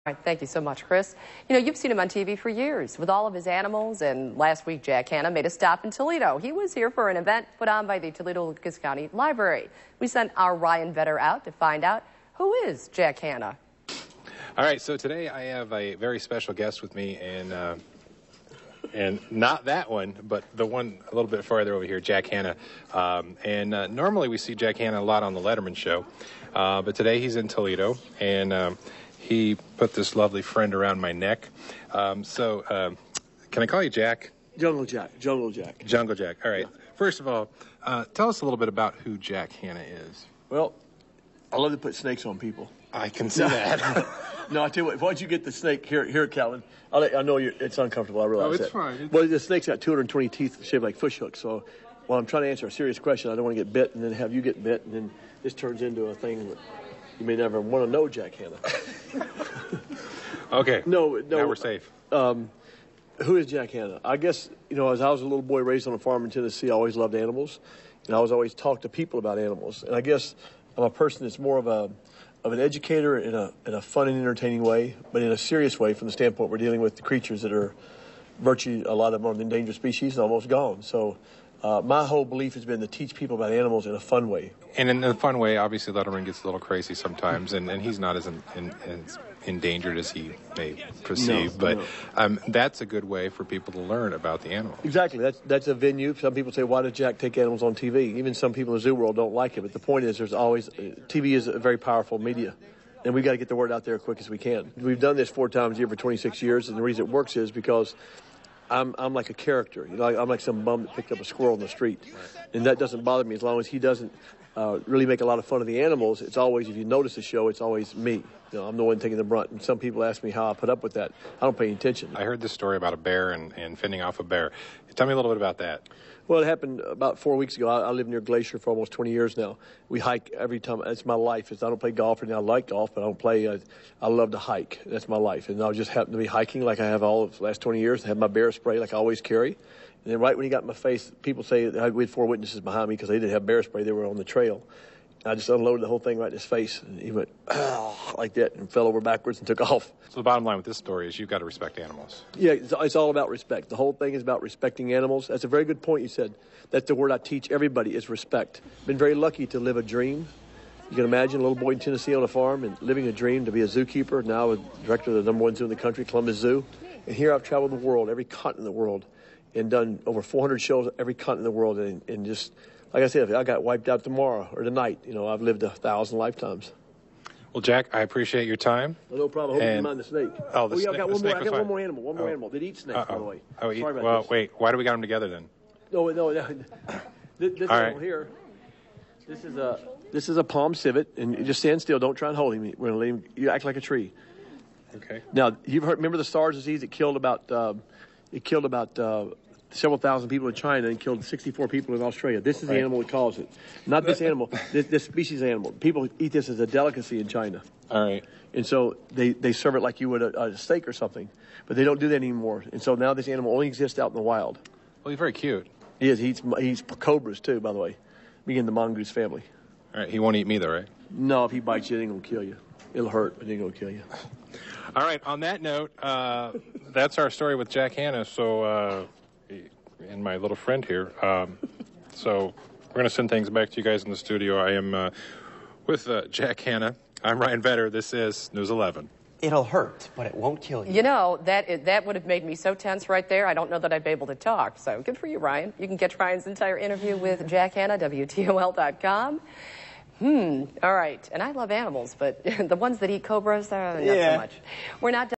All right, thank you so much, Chris. You know, you've seen him on TV for years with all of his animals, and last week Jack Hanna made a stop in Toledo. He was here for an event put on by the Toledo-Lucas County Library. We sent our Ryan Vetter out to find out who is Jack Hanna. All right, so today I have a very special guest with me, and not that one, but the one a little bit farther over here, Jack Hanna. Normally we see Jack Hanna a lot on the Letterman show, but today he's in Toledo, and he put this lovely friend around my neck. Can I call you Jack? Jungle Jack. Jungle Jack. Jungle Jack. All right. Yeah. First of all, tell us a little bit about who Jack Hanna is. Well, I love to put snakes on people. I can see that. No, I tell you what, why don't you get the snake here, Calvin? I know it's uncomfortable, I realize that. It's fine. Well, the snake's got 220 teeth shaped like fish hooks, so while I'm trying to answer a serious question, I don't want to get bit and then have you get bit, and then this turns into a thing that you may never want to know, Jack Hanna. Okay. No. Now we're safe. Who is Jack Hanna? I guess, you know, as I was a little boy raised on a farm in Tennessee, I always loved animals, and I was always talked to people about animals. And I guess I'm a person that's more of an educator in a fun and entertaining way, but in a serious way from the standpoint we're dealing with the creatures that are virtually, a lot of them are endangered species and almost gone. So my whole belief has been to teach people about animals in a fun way. And in a fun way, obviously Letterman gets a little crazy sometimes, and he's not as endangered as he may perceive, but that's a good way for people to learn about the animal. Exactly. That's a venue. Some people say, why does Jack take animals on TV? Even some people in the zoo world don't like it, but the point is there's always, TV is a very powerful media, and we've got to get the word out there as quick as we can. We've done this 4 times a year for 26 years, and the reason it works is because I'm like a character. You know, I'm like some bum that picked up a squirrel in the street, and that doesn't bother me as long as he doesn't really make a lot of fun of the animals. It's always, if you notice the show, it's always me. You know, I'm the one taking the brunt, and some people ask me how I put up with that. I don't pay any attention. I heard this story about a bear and fending off a bear. Tell me a little bit about that. Well, it happened about 4 weeks ago. I lived near Glacier for almost 20 years now. We hike every time. That's my life. I don't play golf, and I like golf, but I don't play. I love to hike. That's my life. And I just happen to be hiking like I have all of the last 20 years. I have my bear spray like I always carry. And then right when he got in my face, people say that we had 4 witnesses behind me because they didn't have bear spray. They were on the trail. I just unloaded the whole thing right in his face, and he went like that and fell over backwards and took off. So the bottom line with this story is you've got to respect animals. Yeah, it's all about respect. The whole thing is about respecting animals. That's a very good point you said. That's the word I teach everybody is respect. Been very lucky to live a dream. You can imagine a little boy in Tennessee on a farm and living a dream to be a zookeeper, now a director of the #1 zoo in the country, Columbus Zoo. And here I've traveled the world, every continent in the world, and done over 400 shows every continent in the world, and just, like I said, if I got wiped out tomorrow or tonight, you know, I've lived 1,000 lifetimes. Well, Jack, I appreciate your time. Well, no problem. I hope you didn't mind the snake. Oh, the snake. I got one more animal. One more animal. They eat snakes, by the way. Oh, sorry about this. Wait. Why do we got them together then? No. This animal here. This is a palm civet, and you just stand still. Don't try and hold him. We're gonna leave him. You act like a tree. Okay. Now remember the SARS disease that killed about several thousand people in China and killed 64 people in Australia. This is the animal that caused it. Not this animal, this species of animal. People eat this as a delicacy in China. All right. And so they serve it like you would a steak or something. But they don't do that anymore. And so now this animal only exists out in the wild. Well, he's very cute. He is. He eats cobras, too, by the way. Me and the mongoose family. All right. He won't eat me, though, right? No, if he bites you, it ain't going to kill you. It'll hurt, but it ain't going to kill you. All right. On that note, that's our story with Jack Hanna. So... and my little friend here. So we're going to send things back to you guys in the studio. I am with Jack Hanna. I'm Ryan Vetter. This is News 11. It'll hurt, but it won't kill you. You know, that would have made me so tense right there, I don't know that I'd be able to talk. So good for you, Ryan. You can catch Ryan's entire interview with Jack Hanna, WTOL.com. All right. And I love animals, but the ones that eat cobras, not so much. We're not done.